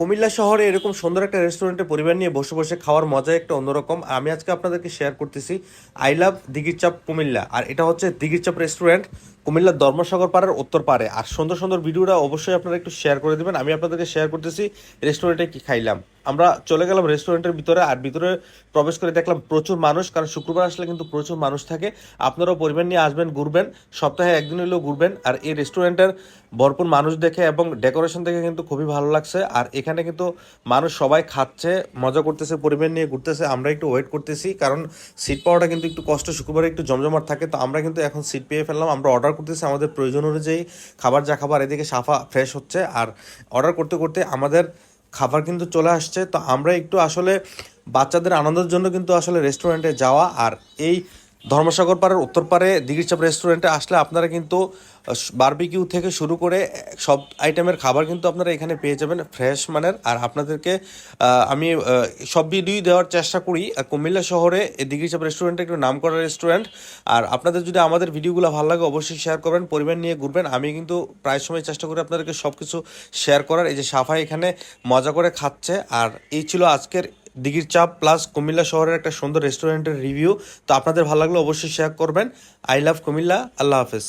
কুমিল্লা শহরে এরকম সুন্দর একটা রেস্টুরেন্টে পরিবার নিয়ে বসে বসে খাওয়ার মজা একটা অন্যরকম। আমি আজকে আপনাদেরকে শেয়ার করতেছি আই লাভ দিঘির চাপ কুমিল্লা। আর এটা হচ্ছে দিঘির চাপ রেস্টুরেন্ট, কুমিল্লার ধর্মসাগর পাড়ের উত্তর পাড়ে। আর সুন্দর সুন্দর ভিডিওটা অবশ্যই আপনারা একটু শেয়ার করে দেবেন। আমি আপনাদেরকে শেয়ার করতেছি রেস্টুরেন্টে কি খাইলাম। আমরা চলে গেলাম রেস্টুরেন্টের ভিতরে, আর ভিতরে প্রবেশ করে দেখলাম প্রচুর মানুষ, কারণ শুক্রবার আসলে কিন্তু প্রচুর মানুষ থাকে। আপনারাও পরিবার নিয়ে আসবেন, ঘুরবেন, সপ্তাহে একদিন হলেও ঘুরবেন। আর এই রেস্টুরেন্টের ভরপুর মানুষ দেখে এবং ডেকোরেশন দেখে কিন্তু খুবই ভালো লাগছে। আর এখানে কিন্তু মানুষ সবাই খাচ্ছে, মজা করতেছে, পরিবার নিয়ে ঘুরতেছে। আমরা একটু ওয়েট করতেছি, কারণ সিট পাওয়াটা কিন্তু একটু কষ্ট, শুক্রবারে একটু জমজমাট থাকে। তো আমরা কিন্তু এখন সিট পেয়ে ফেললাম। আমরা অর্ডার করতেছি আমাদের প্রয়োজন অনুযায়ী খাবার, যা খাবার এদিকে সাফা ফ্রেশ হচ্ছে। আর অর্ডার করতে করতে আমাদের খাবার কিন্তু চলে আসছে। তো আমরা একটু আসলে বাচ্চাদের আনন্দের জন্য কিন্তু আসলে রেস্টুরেন্টে যাওয়া। আর এই ধর্মসাগর পাড়ের উত্তর পাড়ে দিঘির চাপ রেস্টুরেন্টে আসলে আপনারা কিন্তু বারবিকিউ থেকে শুরু করে সব আইটেমের খাবার কিন্তু আপনারা এখানে পেয়ে যাবেন ফ্রেশ মানের। আর আপনাদেরকে আমি সব ভিডিও দেওয়ার চেষ্টা করি। কুমিল্লা শহরে এই দিঘির চাপ রেস্টুরেন্টটা একটু নাম করা রেস্টুরেন্ট। আর আপনাদের যদি আমাদের ভিডিওগুলো ভালো লাগে অবশ্যই শেয়ার করবেন, পরিবার নিয়ে ঘুরবেন। আমি কিন্তু প্রায় সময় চেষ্টা করি আপনাদেরকে সব কিছু শেয়ার করার। এই যে সাফাই এখানে মজা করে খাচ্ছে। আর এই ছিল আজকের দিঘির চাপ প্লাস কুমিল্লা শহরের একটা সুন্দর রেস্টুরেন্টের রিভিউ। তো আপনাদের ভালো লাগলে অবশ্যই শেয়ার করবেন। I love Comilla. আল্লাহ হাফেজ।